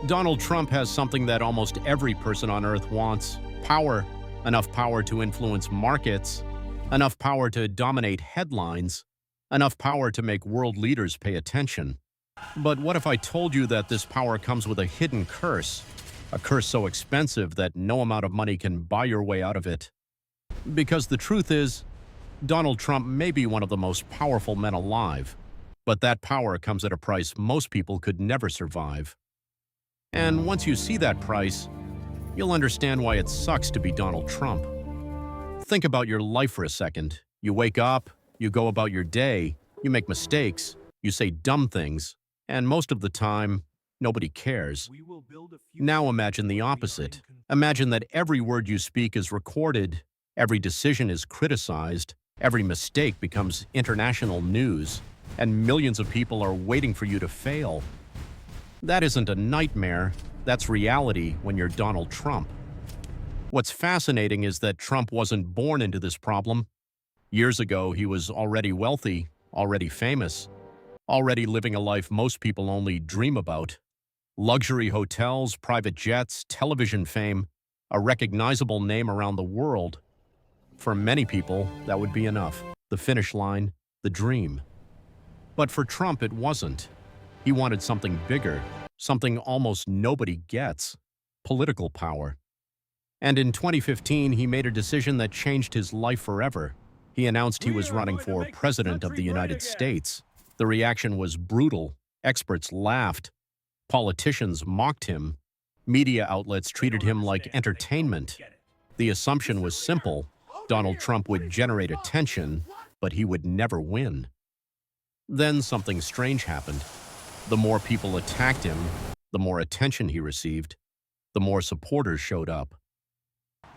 Donald Trump has something that almost every person on Earth wants: power. Enough power to influence markets, enough power to dominate headlines, enough power to make world leaders pay attention. But what if I told you that this power comes with a hidden curse? A curse so expensive that no amount of money can buy your way out of it. Because the truth is, Donald Trump may be one of the most powerful men alive, but that power comes at a price most people could never survive. And once you see that price, you'll understand why it sucks to be Donald Trump. Think about your life for a second. You wake up, you go about your day, you make mistakes, you say dumb things, and most of the time, nobody cares. Now imagine the opposite. Imagine that every word you speak is recorded, every decision is criticized, every mistake becomes international news, and millions of people are waiting for you to fail. That isn't a nightmare, that's reality when you're Donald Trump. What's fascinating is that Trump wasn't born into this problem. Years ago, he was already wealthy, already famous, already living a life most people only dream about. Luxury hotels, private jets, television fame, a recognizable name around the world. For many people, that would be enough. The finish line, the dream. But for Trump, it wasn't. He wanted something bigger, something almost nobody gets: political power. And in 2015, he made a decision that changed his life forever. He announced he was running for President of the United States. The reaction was brutal. Experts laughed. Politicians mocked him. Media outlets treated him like entertainment. The assumption was simple: Donald Trump would generate attention, but he would never win. Then something strange happened. The more people attacked him, the more attention he received, the more supporters showed up.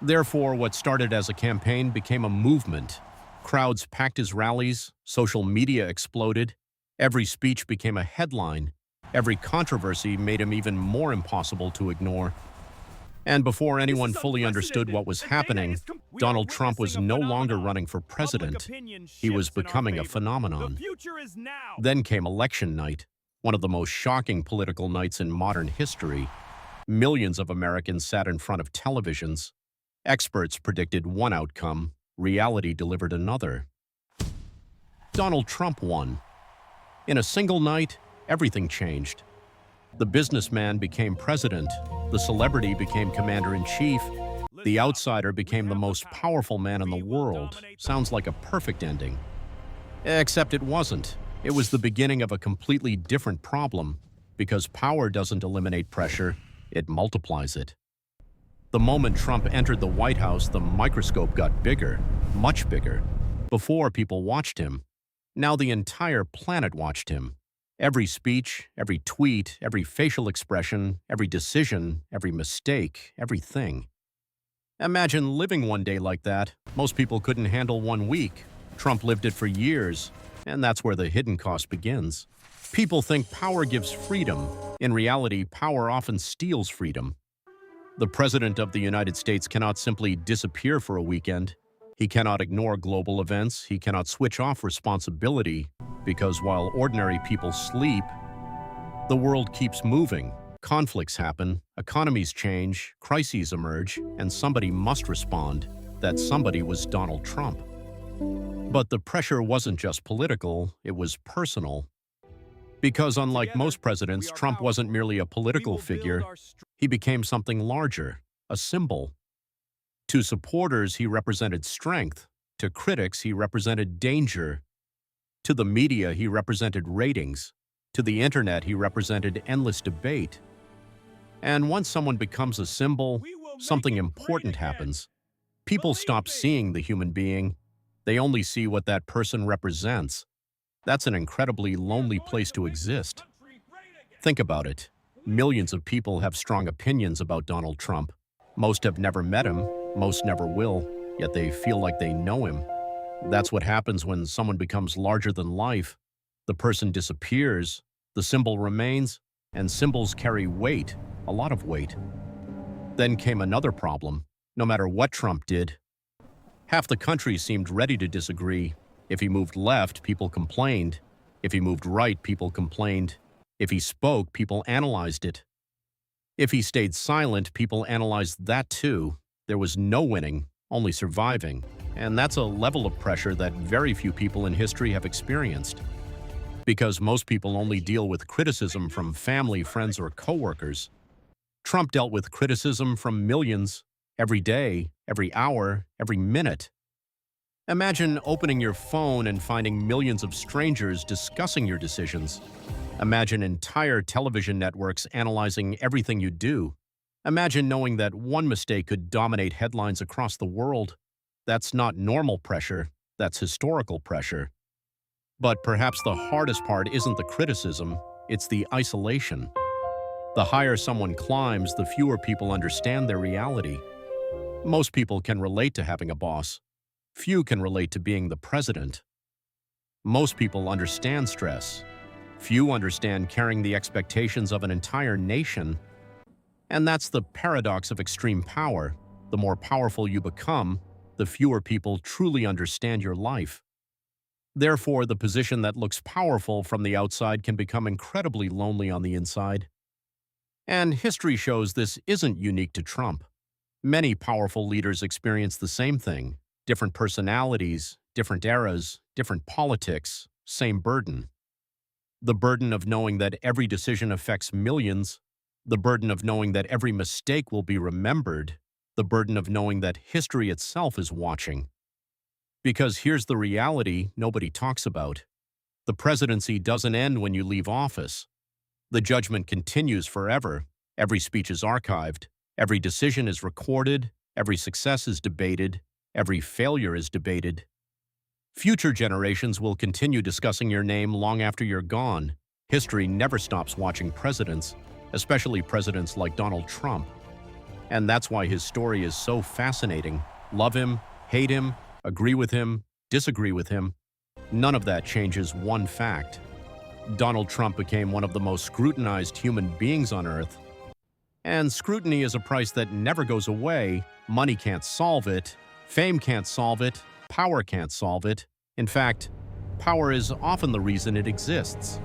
Therefore, what started as a campaign became a movement. Crowds packed his rallies, social media exploded, every speech became a headline, every controversy made him even more impossible to ignore. And before anyone fully understood what was happening, Donald Trump was no longer running for president. He was becoming a phenomenon. Then came election night, one of the most shocking political nights in modern history. Millions of Americans sat in front of televisions. Experts predicted one outcome, reality delivered another. Donald Trump won. In a single night, everything changed. The businessman became president, the celebrity became commander-in-chief, the outsider became the most powerful man in the world. Sounds like a perfect ending. Except it wasn't. It was the beginning of a completely different problem, because power doesn't eliminate pressure, it multiplies it. The moment Trump entered the White House, the microscope got bigger, much bigger. Before, people watched him. Now the entire planet watched him. Every speech, every tweet, every facial expression, every decision, every mistake, everything. Imagine living one day like that. Most people couldn't handle 1 week. Trump lived it for years, and that's where the hidden cost begins. People think power gives freedom. In reality, power often steals freedom. The President of the United States cannot simply disappear for a weekend. He cannot ignore global events. He cannot switch off responsibility, because while ordinary people sleep, the world keeps moving. Conflicts happen, economies change, crises emerge, and somebody must respond. That somebody was Donald Trump. But the pressure wasn't just political, it was personal. Because unlike most presidents, Trump wasn't merely a political figure. He became something larger, a symbol. To supporters, he represented strength. To critics, he represented danger. To the media, he represented ratings. To the internet, he represented endless debate. And once someone becomes a symbol, something important happens. People stop seeing the human being. They only see what that person represents. That's an incredibly lonely place to exist. Think about it. Millions of people have strong opinions about Donald Trump. Most have never met him, most never will, yet they feel like they know him. That's what happens when someone becomes larger than life. The person disappears, the symbol remains, and symbols carry weight, a lot of weight. Then came another problem. No matter what Trump did, half the country seemed ready to disagree. If he moved left, people complained. If he moved right, people complained. If he spoke, people analyzed it. If he stayed silent, people analyzed that too. There was no winning, only surviving. And that's a level of pressure that very few people in history have experienced. Because most people only deal with criticism from family, friends, or coworkers, Trump dealt with criticism from millions every day, every hour, every minute. Imagine opening your phone and finding millions of strangers discussing your decisions. Imagine entire television networks analyzing everything you do. Imagine knowing that one mistake could dominate headlines across the world. That's not normal pressure, that's historical pressure. But perhaps the hardest part isn't the criticism, it's the isolation. The higher someone climbs, the fewer people understand their reality. Most people can relate to having a boss. Few can relate to being the president. Most people understand stress. Few understand carrying the expectations of an entire nation. And that's the paradox of extreme power. The more powerful you become, the fewer people truly understand your life. Therefore, the position that looks powerful from the outside can become incredibly lonely on the inside. And history shows this isn't unique to Trump. Many powerful leaders experience the same thing. Different personalities, different eras, different politics, same burden. The burden of knowing that every decision affects millions, the burden of knowing that every mistake will be remembered, the burden of knowing that history itself is watching. Because here's the reality nobody talks about. The presidency doesn't end when you leave office. The judgment continues forever. Every speech is archived. Every decision is recorded. Every success is debated. Every failure is debated. Future generations will continue discussing your name long after you're gone. History never stops watching presidents, especially presidents like Donald Trump. And that's why his story is so fascinating. Love him, hate him, agree with him, disagree with him. None of that changes one fact. Donald Trump became one of the most scrutinized human beings on Earth. And scrutiny is a price that never goes away. Money can't solve it. Fame can't solve it. Power can't solve it. In fact, power is often the reason it exists.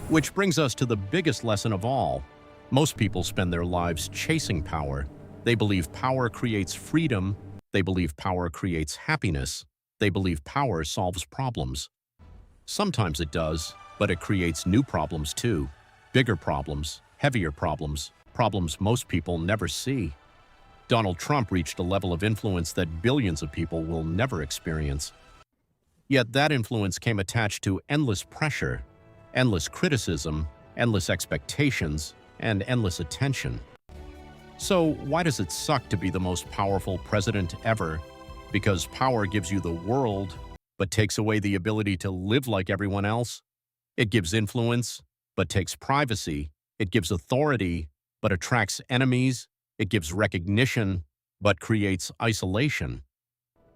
Which brings us to the biggest lesson of all. Most people spend their lives chasing power. They believe power creates freedom. They believe power creates happiness. They believe power solves problems. Sometimes it does, but it creates new problems too. Bigger problems, heavier problems, problems most people never see. Donald Trump reached a level of influence that billions of people will never experience. Yet that influence came attached to endless pressure, endless criticism, endless expectations, and endless attention. So why does it suck to be the most powerful president ever? Because power gives you the world, but takes away the ability to live like everyone else. It gives influence, but takes privacy. It gives authority, but attracts enemies. It gives recognition, but creates isolation.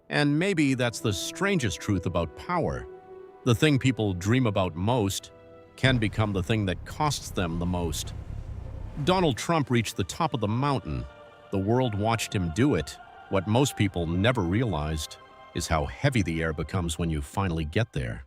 And maybe that's the strangest truth about power. The thing people dream about most can become the thing that costs them the most. Donald Trump reached the top of the mountain. The world watched him do it. What most people never realized is how heavy the air becomes when you finally get there.